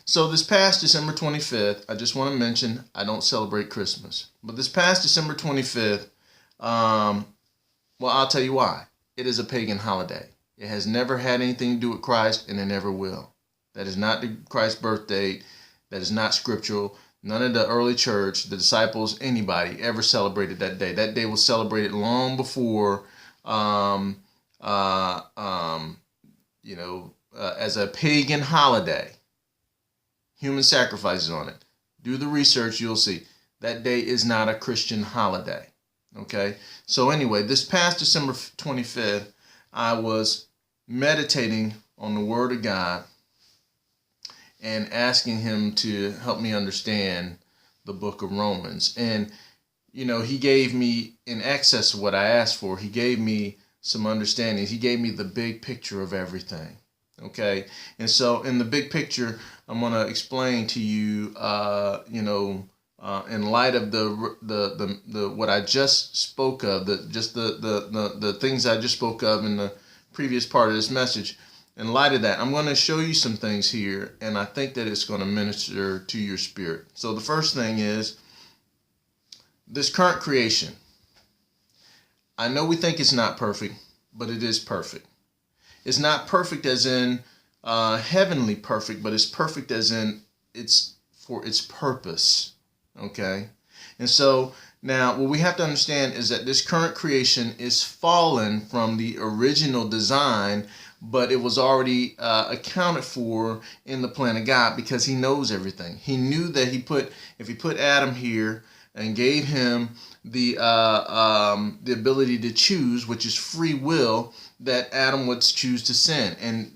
So this past December 25th, I just want to mention I don't celebrate Christmas. But this past December 25th, well, I'll tell you why. It is a pagan holiday. It has never had anything to do with Christ, and it never will. That is not Christ's birth date. That is not scriptural. None of the early church, the disciples, anybody ever celebrated that day. That day was celebrated long before, as a pagan holiday. Human sacrifices on it. Do the research, you'll see. That day is not a Christian holiday. Okay? So anyway, this past December 25th, I was meditating on the Word of God and asking Him to help me understand the book of Romans. And, He gave me, in excess of what I asked for, He gave me some understanding. He gave me the big picture of everything. Okay? And so in the big picture, I'm going to explain to you, in light of the what I just spoke of, the things I just spoke of in the previous part of this message. In light of that, I'm going to show you some things here, and I think that it's going to minister to your spirit. So the first thing is this current creation. I know we think it's not perfect, but it is perfect. It's not perfect as in heavenly perfect, but it's perfect as in it's for its purpose. Okay? And so now what we have to understand is that this current creation is fallen from the original design, but it was already accounted for in the plan of God because He knows everything. He knew that if He put Adam here and gave him the ability to choose, which is free will, that Adam would choose to sin. And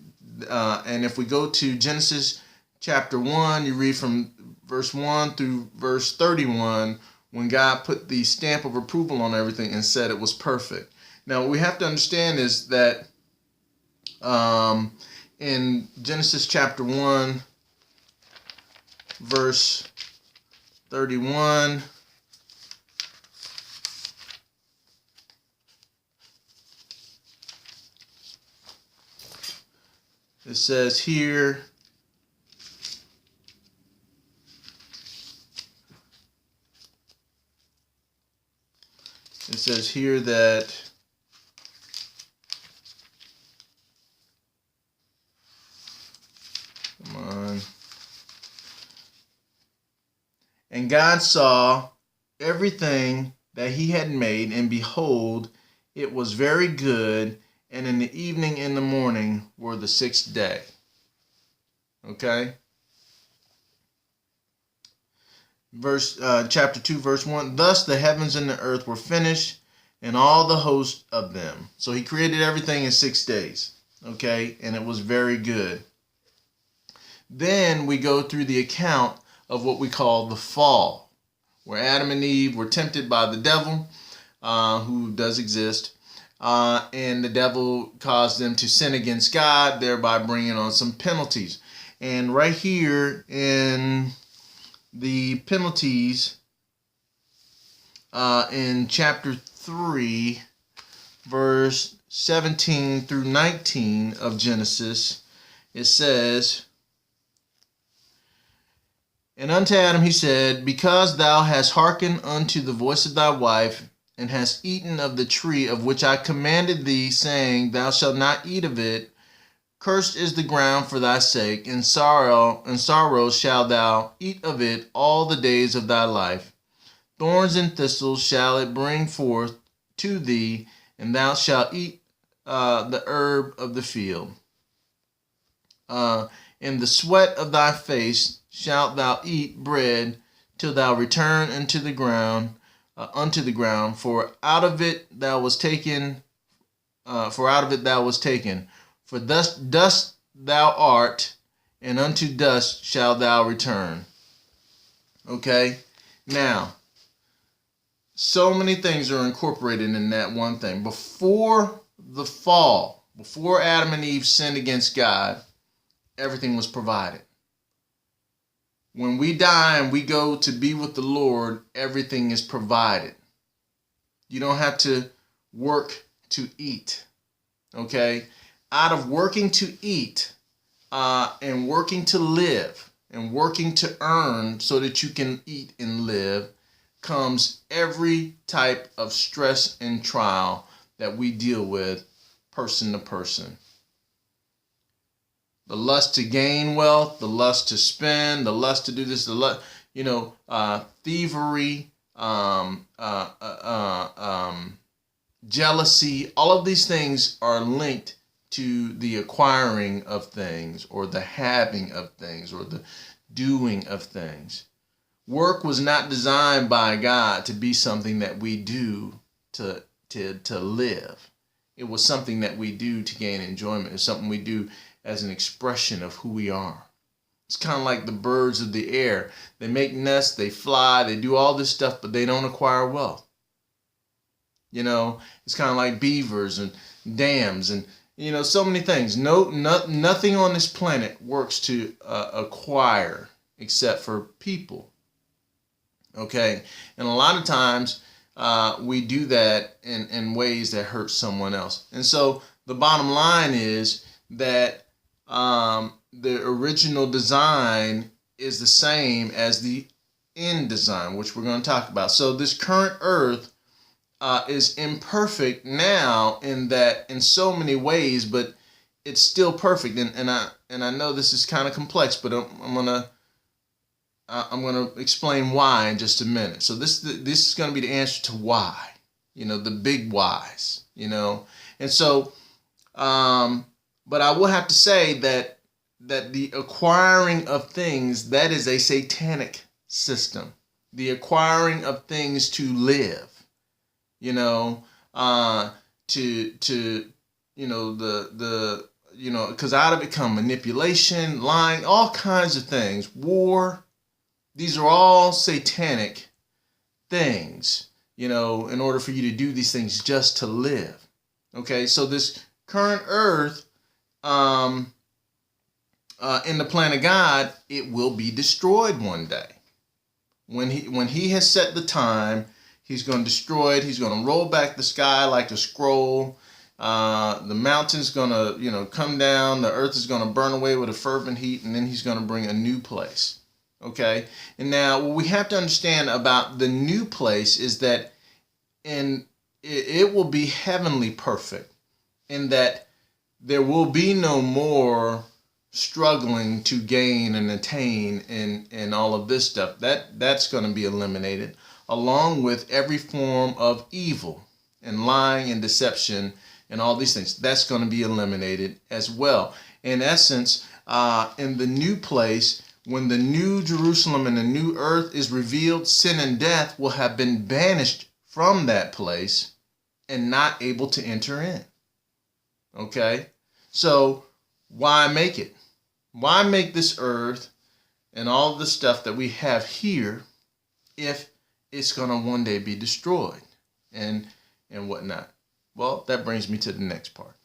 if we go to Genesis chapter 1, you read from verse 1 through verse 31, when God put the stamp of approval on everything and said it was perfect. Now, what we have to understand is that in Genesis chapter 1, verse 31, it says here, that and God saw everything that He had made, and behold, it was very good. And in the evening and the morning were the sixth day. Okay? Chapter 2, verse 1. Thus the heavens and the earth were finished, and all the host of them. So He created everything in 6 days. Okay? And it was very good. Then we go through the account of what we call the fall, where Adam and Eve were tempted by the devil, who does exist. And the devil caused them to sin against God, thereby bringing on some penalties. And right here in the penalties, in chapter 3, verse 17 through 19 of Genesis, it says, and unto Adam He said, because thou hast hearkened unto the voice of thy wife, and hast eaten of the tree of which I commanded thee, saying, thou shalt not eat of it, cursed is the ground for thy sake, in sorrow shalt thou eat of it all the days of thy life. Thorns and thistles shall it bring forth to thee, and thou shalt eat the herb of the field. In the sweat of thy face shalt thou eat bread till thou return unto the ground, for out of it thou was taken. For thus dust thou art, and unto dust shalt thou return. Okay? Now, so many things are incorporated in that one thing. Before the fall, before Adam and Eve sinned against God, everything was provided. When we die and we go to be with the Lord, everything is provided. You don't have to work to eat. Okay? Out of working to eat and working to live, and working to earn so that you can eat and live comes every type of stress and trial that we deal with person to person. The lust to gain wealth, the lust to spend, the lust to do this, the lust, thievery, jealousy, all of these things are linked to the acquiring of things, or the having of things, or the doing of things. Work was not designed by God to be something that we do to live. It was something that we do to gain enjoyment. It's something we do as an expression of who we are. It's kind of like the birds of the air. They make nests, they fly, they do all this stuff, but they don't acquire wealth. It's kind of like beavers and dams and so many things. Nothing on this planet works to acquire except for people. Okay, and a lot of times we do that in ways that hurt someone else. And so the bottom line is that the original design is the same as the end design, which we're going to talk about. So this current earth is imperfect now in so many ways, but it's still perfect. And I know this is kind of complex, but I'm gonna explain why in just a minute. So this is gonna be the answer to why, the big whys, and so but I will have to say that the acquiring of things, that is a satanic system. The acquiring of things to live. Because out of it come manipulation, lying, all kinds of things, war. These are all satanic things, in order for you to do these things just to live. Okay, so this current earth, in the plan of God, it will be destroyed one day. When he has set the time, he's going to destroy it. He's going to roll back the sky like a scroll. The mountain's going to, come down. The earth is going to burn away with a fervent heat, and then he's going to bring a new place. Okay? And now what we have to understand about the new place is that it will be heavenly perfect, in that there will be no more struggling to gain and attain and all of this stuff. That's going to be eliminated, along with every form of evil and lying and deception and all these things. That's going to be eliminated as well. In essence, in the new place, when the new Jerusalem and the new earth is revealed, sin and death will have been banished from that place and not able to enter in. Okay? So why make it? Why make this earth and all the stuff that we have here if it's going to one day be destroyed and whatnot? Well, that brings me to the next part.